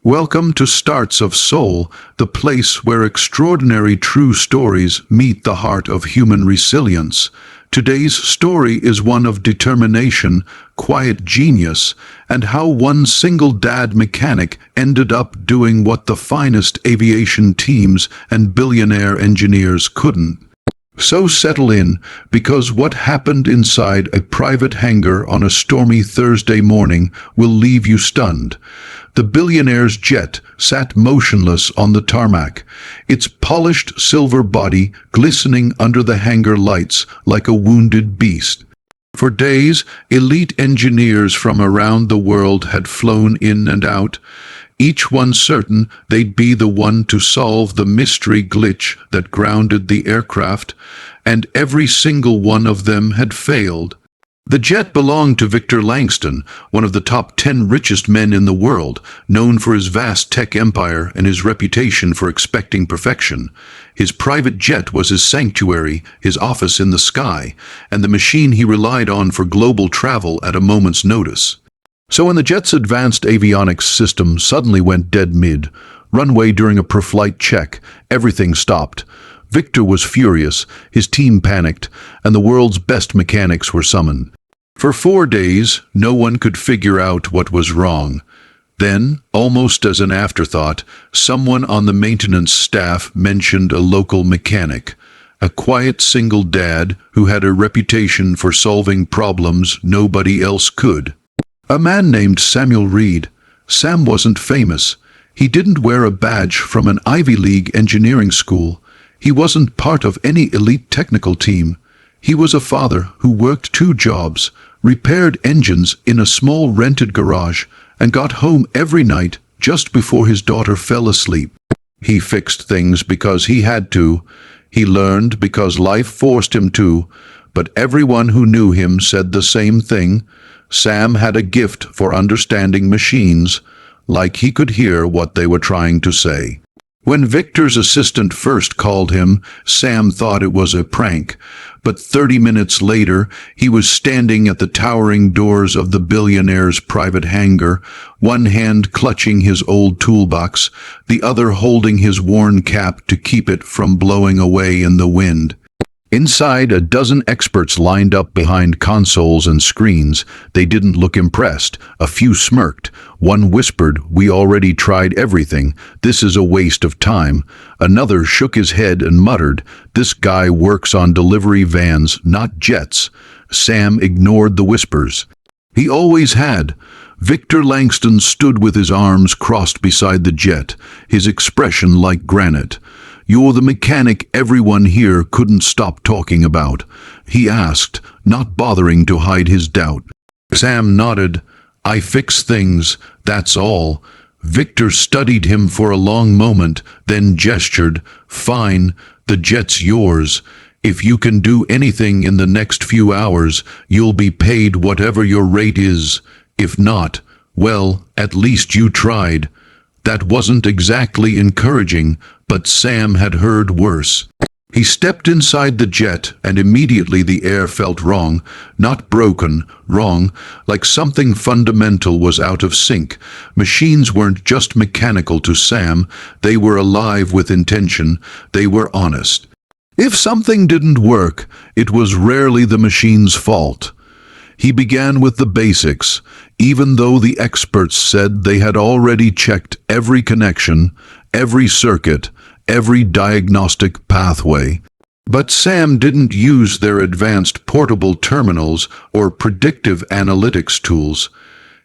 Welcome to Starts of Soul, the place where extraordinary true stories meet the heart of human resilience. Today's story is one of determination, quiet genius, and how one single dad mechanic ended up doing what the finest aviation teams and billionaire engineers couldn't. So settle in, because what happened inside a private hangar on a stormy Thursday morning will leave you stunned. The billionaire's jet sat motionless on the tarmac, its polished silver body glistening under the hangar lights like a wounded beast. For days, elite engineers from around the world had flown in and out, each one certain they'd be the one to solve the mystery glitch that grounded the aircraft, and every single one of them had failed. The jet belonged to Victor Langston, one of the top 10 richest men in the world, known for his vast tech empire and his reputation for expecting perfection. His private jet was his sanctuary, his office in the sky, and the machine he relied on for global travel at a moment's notice. So when the jet's advanced avionics system suddenly went dead mid-runway during a pre-flight check, everything stopped. Victor was furious, his team panicked, and the world's best mechanics were summoned. For 4 days, no one could figure out what was wrong. Then, almost as an afterthought, someone on the maintenance staff mentioned a local mechanic, a quiet single dad who had a reputation for solving problems nobody else could. A man named Samuel Reed. Sam wasn't famous. He didn't wear a badge from an Ivy League engineering school. He wasn't part of any elite technical team. He was a father who worked 2 jobs, repaired engines in a small rented garage, and got home every night just before his daughter fell asleep. He fixed things because he had to. He learned because life forced him to. But everyone who knew him said the same thing. Sam had a gift for understanding machines, like he could hear what they were trying to say. When Victor's assistant first called him, Sam thought it was a prank, but 30 minutes later, he was standing at the towering doors of the billionaire's private hangar, one hand clutching his old toolbox, the other holding his worn cap to keep it from blowing away in the wind. Inside, a dozen experts lined up behind consoles and screens. They didn't look impressed. A few smirked. One whispered, "We already tried everything. This is a waste of time." Another shook his head and muttered, "This guy works on delivery vans, not jets." Sam ignored the whispers. He always had. Victor Langston stood with his arms crossed beside the jet, his expression like granite. "You're the mechanic everyone here couldn't stop talking about?" he asked, not bothering to hide his doubt. Sam nodded. "I fix things, that's all." Victor studied him for a long moment, then gestured. "Fine, the jet's yours. If you can do anything in the next few hours, you'll be paid whatever your rate is. If not, well, at least you tried." That wasn't exactly encouraging, but Sam had heard worse. He stepped inside the jet, and immediately the air felt wrong, not broken, wrong, like something fundamental was out of sync. Machines weren't just mechanical to Sam, they were alive with intention, they were honest. If something didn't work, it was rarely the machine's fault. He began with the basics, even though the experts said they had already checked every connection, every circuit, every diagnostic pathway. But Sam didn't use their advanced portable terminals or predictive analytics tools.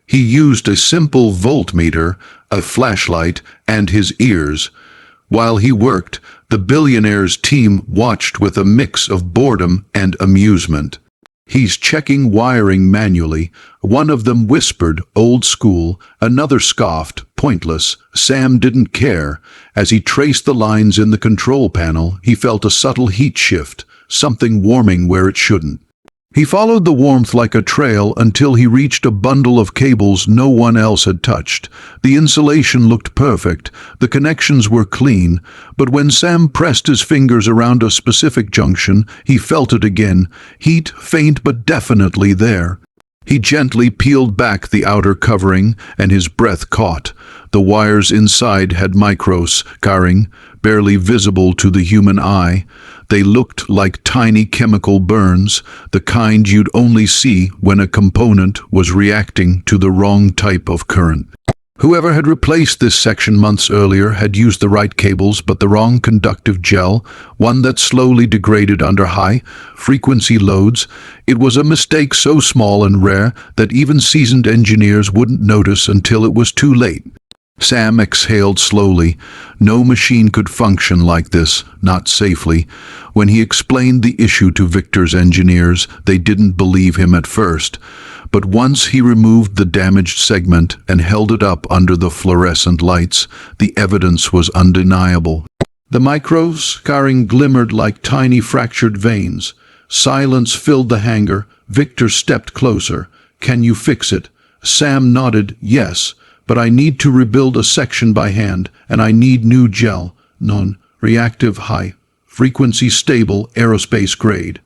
He used a simple voltmeter, a flashlight, and his ears. While he worked, the billionaire's team watched with a mix of boredom and amusement. "He's checking wiring manually." One of them whispered, "Old school." Another scoffed, "Pointless." Sam didn't care. As he traced the lines in the control panel, he felt a subtle heat shift, something warming where it shouldn't. He followed the warmth like a trail until he reached a bundle of cables no one else had touched. The insulation looked perfect, the connections were clean, but when Sam pressed his fingers around a specific junction, he felt it again, heat faint but definitely there. He gently peeled back the outer covering, and his breath caught. The wires inside had micros, scarring, barely visible to the human eye. They looked like tiny chemical burns, the kind you'd only see when a component was reacting to the wrong type of current. Whoever had replaced this section months earlier had used the right cables but the wrong conductive gel, one that slowly degraded under high-frequency loads. It was a mistake so small and rare that even seasoned engineers wouldn't notice until it was too late. Sam exhaled slowly. No machine could function like this, not safely. When he explained the issue to Victor's engineers, they didn't believe him at first. But once he removed the damaged segment and held it up under the fluorescent lights, the evidence was undeniable. The micros scarring glimmered like tiny fractured veins. Silence filled the hangar. Victor stepped closer. "Can you fix it?" Sam nodded, "Yes. But I need to rebuild a section by hand, and I need new gel, non-reactive, high-frequency, stable, aerospace grade."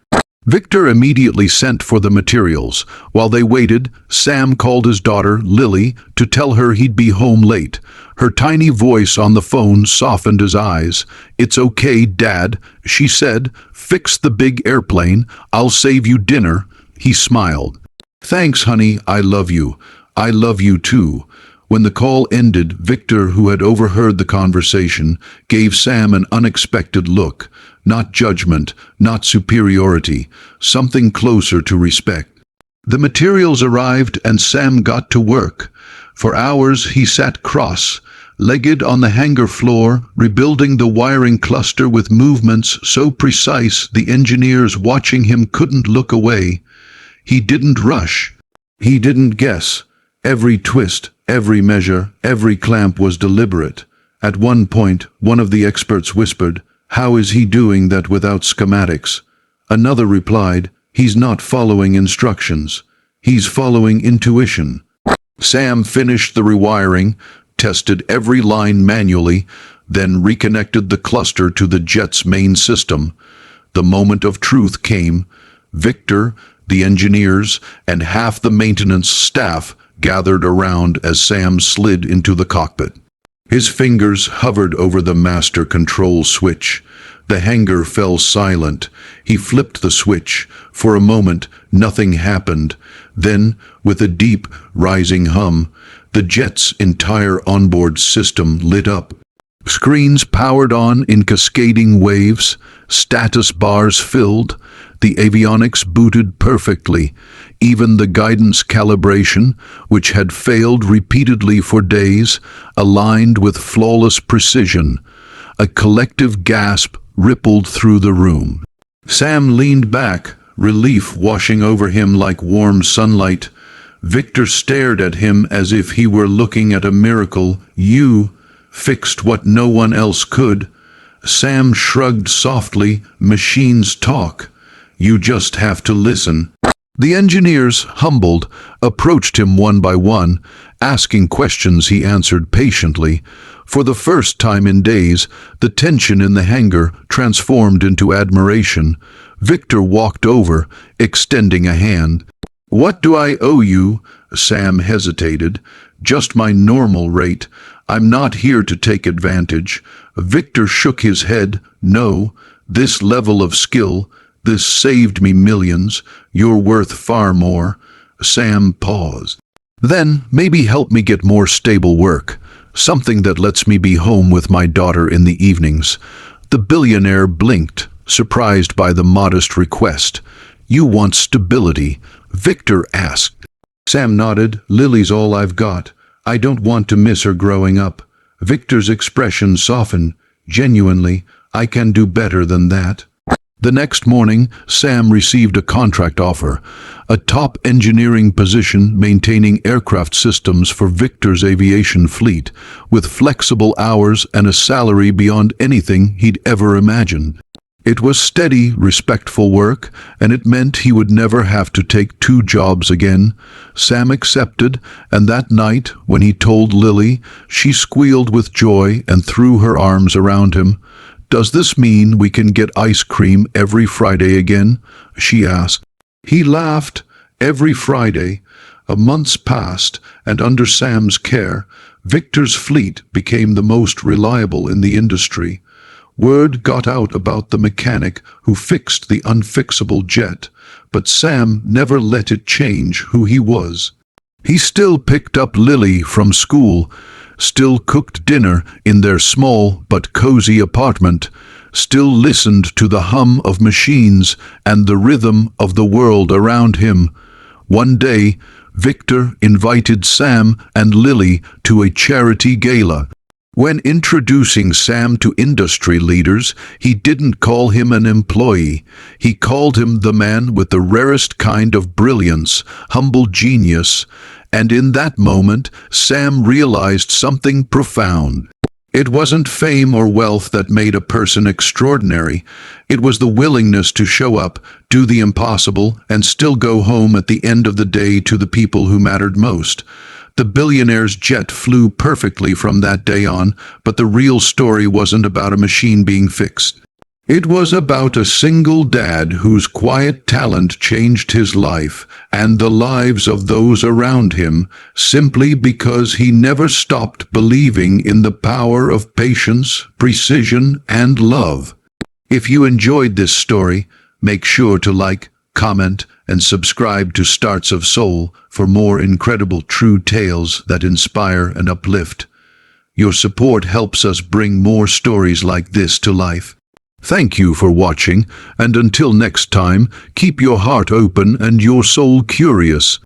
Victor immediately sent for the materials. While they waited, Sam called his daughter, Lily, to tell her he'd be home late. Her tiny voice on the phone softened his eyes. "It's okay, Dad," she said. "Fix the big airplane. I'll save you dinner." He smiled. "Thanks, honey. I love you. I love you too." When the call ended, Victor, who had overheard the conversation, gave Sam an unexpected look. Not judgment, not superiority, something closer to respect. The materials arrived and Sam got to work. For hours he sat cross-legged on the hangar floor, rebuilding the wiring cluster with movements so precise the engineers watching him couldn't look away. He didn't rush. He didn't guess. Every twist, every measure, every clamp was deliberate. At one point, one of the experts whispered, "How is he doing that without schematics?" Another replied, "He's not following instructions. He's following intuition." Sam finished the rewiring, tested every line manually, then reconnected the cluster to the jet's main system. The moment of truth came. Victor, the engineers, and half the maintenance staff gathered around as Sam slid into the cockpit. His fingers hovered over the master control switch. The hangar fell silent. He flipped the switch. For a moment, nothing happened. Then, with a deep, rising hum, the jet's entire onboard system lit up. Screens powered on in cascading waves, status bars filled, the avionics booted perfectly. Even the guidance calibration, which had failed repeatedly for days, aligned with flawless precision. A collective gasp rippled through the room. Sam leaned back, relief washing over him like warm sunlight. Victor stared at him as if he were looking at a miracle. "You fixed what no one else could." Sam shrugged softly. "Machines talk. You just have to listen." The engineers, humbled, approached him one by one, asking questions he answered patiently. For the first time in days, the tension in the hangar transformed into admiration. Victor walked over, extending a hand. "What do I owe you?" Sam hesitated. "Just my normal rate. I'm not here to take advantage." Victor shook his head. "No, this level of skill, this saved me millions. You're worth far more." Sam paused. "Then maybe help me get more stable work. Something that lets me be home with my daughter in the evenings." The billionaire blinked, surprised by the modest request. "You want stability?" Victor asked. Sam nodded. "Lily's all I've got. I don't want to miss her growing up." Victor's expression softened. "Genuinely, I can do better than that." The next morning, Sam received a contract offer, a top engineering position maintaining aircraft systems for Victor's aviation fleet, with flexible hours and a salary beyond anything he'd ever imagined. It was steady, respectful work, and it meant he would never have to take two jobs again. Sam accepted, and that night, when he told Lily, she squealed with joy and threw her arms around him. "Does this mean we can get ice cream every Friday again?" she asked. He laughed. "Every Friday. Months passed, and under Sam's care, Victor's fleet became the most reliable in the industry. Word got out about the mechanic who fixed the unfixable jet, but Sam never let it change who he was. He still picked up Lily from school, still cooked dinner in their small but cozy apartment, still listened to the hum of machines and the rhythm of the world around him. One day, Victor invited Sam and Lily to a charity gala. When introducing Sam to industry leaders, he didn't call him an employee. He called him the man with the rarest kind of brilliance, humble genius. And in that moment, Sam realized something profound. It wasn't fame or wealth that made a person extraordinary. It was the willingness to show up, do the impossible, and still go home at the end of the day to the people who mattered most. The billionaire's jet flew perfectly from that day on, but the real story wasn't about a machine being fixed. It was about a single dad whose quiet talent changed his life and the lives of those around him, simply because he never stopped believing in the power of patience, precision, and love. If you enjoyed this story, make sure to like, comment, and subscribe to Starts of Soul for more incredible true tales that inspire and uplift. Your support helps us bring more stories like this to life. Thank you for watching, and until next time, keep your heart open and your soul curious.